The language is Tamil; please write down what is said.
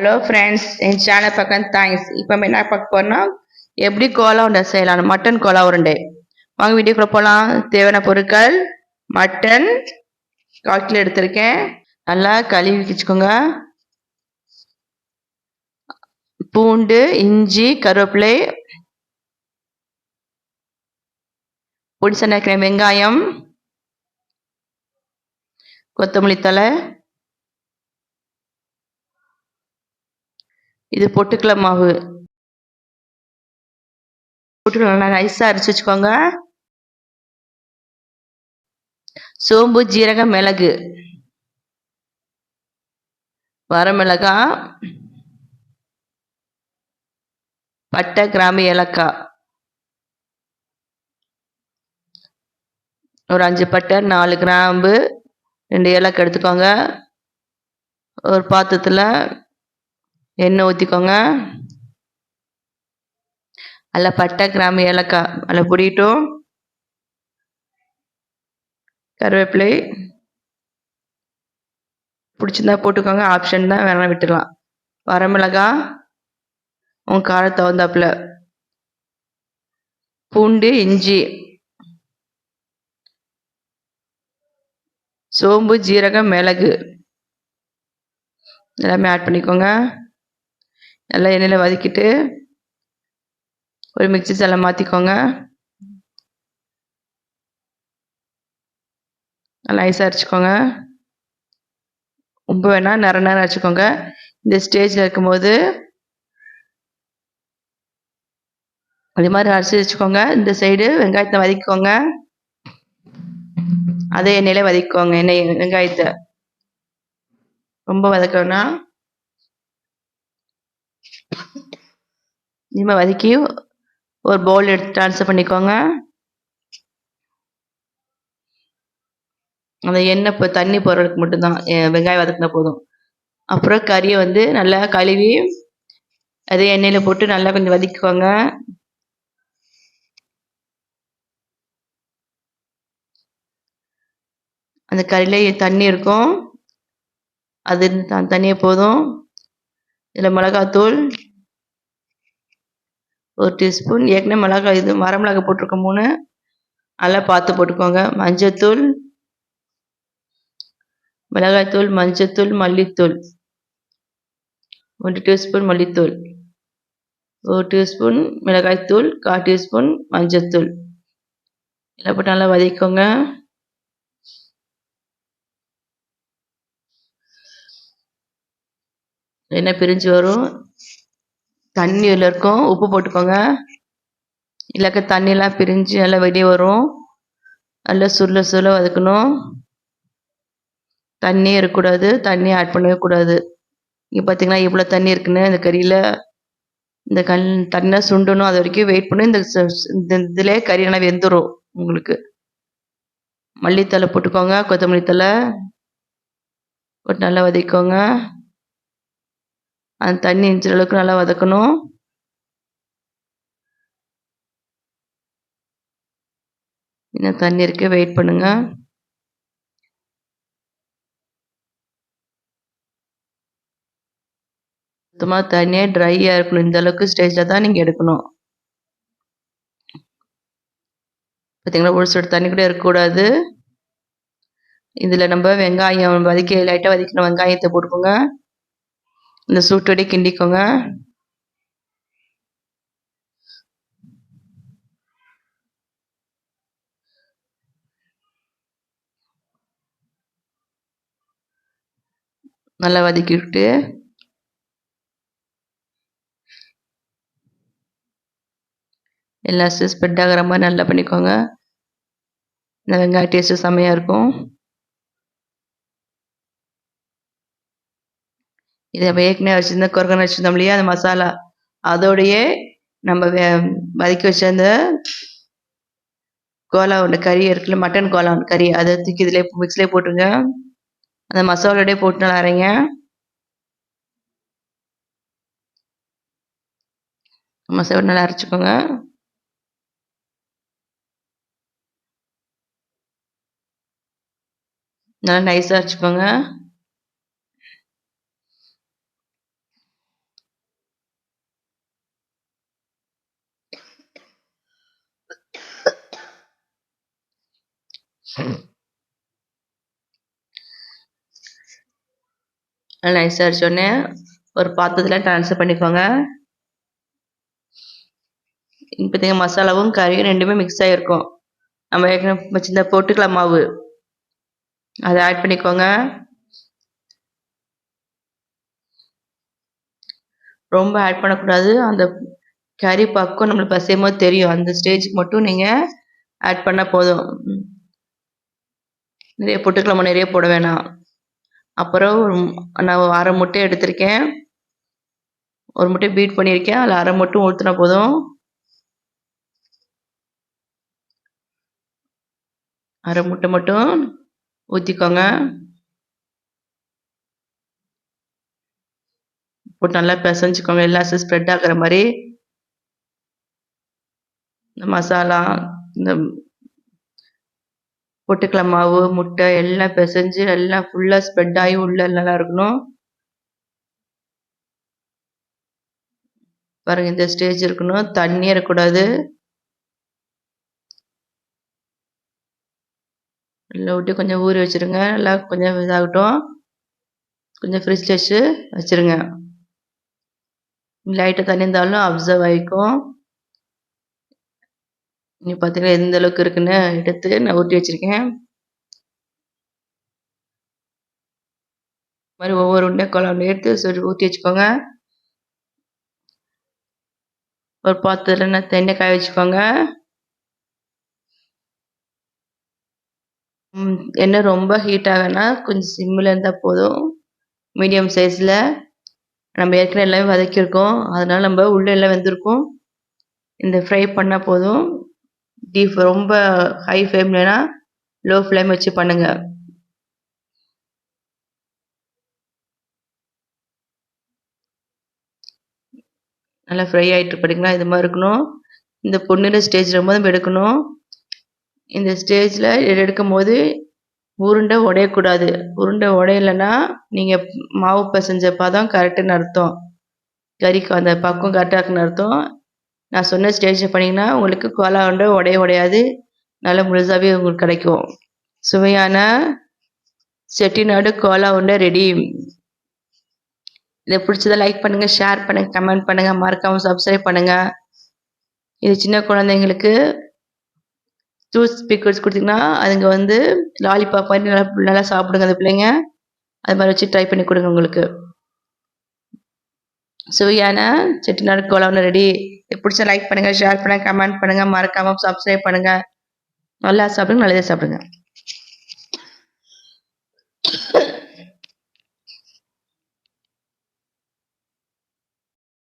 ஹலோ ஃப்ரெண்ட்ஸ், என் சேனல் பக்கம் தேங்க்ஸ். இப்போ என்ன பார்க்க போறோம்னா எப்படி கோலா உருண்டை செய்யலாம், மட்டன் கோலா உருண்டை. வாங்க வீடியோக்குள்ள போகலாம். தேவையான பொருட்கள்: மட்டன் 1/4 கிலோ எடுத்திருக்கேன், நல்லா கழுவி வச்சுக்கோங்க. பூண்டு, இஞ்சி, கருவேப்பிலை, பொடிசா நறுக்கிற வெங்காயம், கொத்தமல்லி தழை, இது பொட்டுக்கடலை மாவு. பொட்டுக்கடலை நல்லா நைஸாக அரைச்சி வச்சுக்கோங்க. சோம்பு, ஜீரகம், மிளகு, வரமிளகாய், பட்டை, கிராம்பு, ஏலக்காய், ஒரு 5 பட்டை, 4 கிராம்பு, 2 ஏலக்காய் எடுத்துக்கோங்க. ஒரு பாத்திரத்தில் எண்ணெய் ஊற்றிக்கோங்க. அதில் பட்டை, கிராம்பு, ஏலக்காய் அதில் பொடிட்டும். கருவேப்பிலை பிடிச்சிருந்தா போட்டுக்கோங்க, ஆப்ஷன் தான், வேணாம் விட்டுடலாம். வரமிளகாய் உங்கள் காரத்தை தகுந்தாப்புல, பூண்டு, இஞ்சி, சோம்பு, ஜீரகம், மிளகு எல்லாமே ஆட் பண்ணிக்கோங்க. நல்லா எண்ணெயில் வதக்கிட்டு ஒரு மிக்ஸி ஜாரில் மாற்றிக்கோங்க. நல்லா ஐஸாக அரைச்சிக்கோங்க. ரொம்ப வேணால் நேரம் அரைச்சிக்கோங்க. இந்த ஸ்டேஜில் இருக்கும்போது அதே மாதிரி அரைச்சி வச்சுக்கோங்க. இந்த சைடு வெங்காயத்தை வதக்கிக்கோங்க. அதே எண்ணெயிலே வதக்கிக்கோங்க. வெங்காயத்தை ரொம்ப வதக்கணும்னா இனிமேல் வதக்கி ஒரு பவுல் எடுத்து ட்ரான்ஸ்ஃபர் பண்ணிக்கோங்க. அந்த எண்ணெய் இப்போ தண்ணி போடுறதுக்கு மட்டும்தான், வெங்காயம் வதக்கினா போதும். அப்புறம் கறியை நல்லா கழுவி அதே எண்ணெயில் போட்டு நல்லா கொஞ்சம் வதக்கிக்கோங்க. அந்த கறியிலே தண்ணி இருக்கும், அது தண்ணியே போதும். இதில் மிளகாத்தூள் 1 டீஸ்பூன், ஏற்கனவே மிளகாய் வரமிளகாய் போட்டிருக்க 3, நல்லா பார்த்து போட்டுக்கோங்க. மஞ்சத்தூள், மிளகாய்த்தூள், மஞ்சத்தூள், மல்லித்தூள் 1 டீஸ்பூன், மல்லித்தூள் 1 டீஸ்பூன், மிளகாய்த்தூள் 1/4 டீஸ்பூன், மஞ்சத்தூள் எல்லாம் போட்டு நல்லா வதக்கிக்கோங்க. எண்ணெய் பிரிஞ்சு வரும், தண்ணி இதில் இருக்கும், உப்பு போட்டுக்கோங்க. இல்லைக்க தண்ணியெல்லாம் பிரிஞ்சு நல்லா வெளியே வரும். நல்லா சுருள வதக்கணும். தண்ணியே இருக்கக்கூடாது, தண்ணி ஆட் பண்ணவே கூடாது. இங்கே பார்த்தீங்கன்னா இவ்வளோ தண்ணி இருக்குன்னு இந்த கறியில். இந்த தண்ணி சுண்டணும், அது வரைக்கும் வெயிட் பண்ணி இந்த இதிலே கறி நல்லா வெந்துடும் உங்களுக்கு. மல்லித்தழை போட்டுக்கோங்க, கொத்தமல்லி தழை போட்டு நல்லா வதக்கிக்கோங்க. அந்த தண்ணி இஞ்சிற அளவுக்கு நல்லா வதக்கணும். இன்னும் தண்ணி இருக்கு, வெயிட் பண்ணுங்க. சுத்தமாக தண்ணியே ட்ரையாக இருக்கணும். இந்த அளவுக்கு ஸ்டேஜில் தான் நீங்கள் எடுக்கணும். பார்த்தீங்களா, ஒரு சொட்டு தண்ணி கூட இருக்கக்கூடாது. இதில் நம்ம வெங்காயம் லைட்டாக வதக்கின வெங்காயத்தை போட்டுக்கோங்க. இந்த சூட்டோடய கிண்டிக்கோங்க. நல்லா வதக்கிவிட்டு எல்லா ஸ்ப்ரெட் ஆகிற மாதிரி நல்லா பண்ணிக்கோங்க. இந்த வெங்காய டேஸ்ட்டு செம்மையாக இருக்கும். இதை ஏற்கனவே வச்சுருந்தா கொரக்கனை வச்சுருந்தோம் இல்லையா, அந்த மசாலா அதோடையே நம்ம வதக்கி வச்ச அந்த கோலா உருண்டை கறி இருக்குல்ல, மட்டன் கோலா உருண்டை கறி, அதை தூக்கி இதிலே மிக்ஸிலே போட்டுருங்க. அந்த மசாலோடய போட்டு நல்லா அரைங்க. மசாலா நல்லா அரைச்சிக்கோங்க. நல்லா நைஸாக அரைச்சிக்கோங்க. நைஸாக அரைச்சோடனே ஒரு பாத்திரத்தில் ட்ரான்ஸ்ஃபர் பண்ணிக்கோங்க. பார்த்தீங்கன்னா மசாலாவும் கறியும் ரெண்டுமே மிக்ஸ் ஆகிருக்கும். நம்ம ஏற்கனவே வச்சிருந்த பொட்டுக்கடலை மாவு அதை ஆட் பண்ணிக்கோங்க. ரொம்ப ஆட் பண்ணக்கூடாது. அந்த கறி பக்கம் நம்மளுக்கு பசையும் போது தெரியும். அந்த ஸ்டேஜுக்கு மட்டும் நீங்கள் ஆட் பண்ணால் போதும். நிறைய பொட்டுக்கடலை நிறைய போட வேணாம். அப்புறம் நான் அரை முட்டை எடுத்திருக்கேன். ஒரு முட்டை பீட் பண்ணியிருக்கேன். அதில் அரை மட்டும் ஊற்றினா போதும். அரை முட்டை மட்டும் ஊற்றிக்கோங்க. போட்டு நல்லா பிசைஞ்சுக்கோங்க. எல்லா ஸ்ப்ரெட் ஆகிற மாதிரி இந்த மசாலா, இந்த பொட்டுக்கடலை மாவு, முட்டை எல்லாம் பிசைஞ்சு எல்லாம் ஃபுல்லாக ஸ்ப்ரெட் ஆகி உள்ள நல்லா இருக்கணும். பாருங்க, இந்த ஸ்டேஜ் இருக்கணும். தண்ணி இருக்கக்கூடாது. நல்லா விட்டு கொஞ்சம் ஊறி வச்சுருங்க. நல்லா கொஞ்சம் இதாகட்டும். கொஞ்சம் ஃப்ரிட்ஜில் வச்சுருங்க. லைட்டாக தண்ணி இருந்தாலும் அப்சர்வ் ஆகிக்கும். நீங்கள் பார்த்தீங்கன்னா எந்த அளவுக்கு இருக்குன்னு எடுத்து நான் ஊற்றி வச்சுருக்கேன். இது மாதிரி ஒவ்வொரு உருண்டை குழம்பு எடுத்து ஊற்றி வச்சுக்கோங்க. ஒரு பாத்திரத்தில் எண்ணெய் காய வச்சுக்கோங்க. எண்ணெய் ரொம்ப ஹீட் ஆகனா கொஞ்சம் சிம்மில் இருந்தால் போதும். மீடியம் சைஸில் நம்ம ஏற்கனவே எல்லாமே வதக்கியிருக்கோம். அதனால் நம்ம உள்ளே எல்லாம் வெந்திருக்கும். இந்த ஃப்ரை பண்ணால் போதும். ரொம்ப ஹை ஃப்ளேம்லனா லோ ஃப்ளேம் வச்சு பண்ணுங்க. நல்லா ஃப்ரை ஆகிட்டு பார்த்தீங்களா, இது மாதிரி இருக்கணும். இந்த பொன்னிற ஸ்டேஜ் ரொம்ப நம்ம எடுக்கணும். இந்த ஸ்டேஜில் எடுக்கும் போது உருண்டை உடையக்கூடாது. உருண்டை உடையலைன்னா நீங்கள் மாவு பிசைஞ்ச பதம் கரெக்டுன்னு அர்த்தம். கறிக்கு அந்த பக்குவம் கரெக்டாக இருக்குன்னு அர்த்தம். நான் சொன்ன ஸ்டேஜில் பண்ணிங்கன்னா உங்களுக்கு கோலா உருண்டை உடையாது. நல்லா முழுசாகவே உங்களுக்கு கிடைக்கும். சுவையான செட்டிநாடு கோலா உருண்டை ரெடி. இதை பிடிச்சதை லைக் பண்ணுங்கள், ஷேர் பண்ணுங்கள், கமெண்ட் பண்ணுங்கள், மறக்காமல் சப்ஸ்கிரைப் பண்ணுங்கள். இது சின்ன குழந்தைங்களுக்கு ஜூஸ் பிக்கல்ஸ் கொடுத்தீங்கன்னா அதுங்க வந்து லாலிபாப் மாதிரி நல்லா நல்லா சாப்பிடுங்க அந்த பிள்ளைங்க. அது மாதிரி வச்சு ட்ரை பண்ணி கொடுங்க உங்களுக்கு. சுவையான செட்டிநாடு கோலா உருண்டை ரெடி. பிடிச்ச லைக் பண்ணுங்கள், ஷேர் பண்ணுங்கள், கமெண்ட் பண்ணுங்கள், மறக்காமல் சப்ஸ்கிரைப் பண்ணுங்கள். நல்லா சாப்பிடுங்க, நல்லதே சாப்பிடுங்க.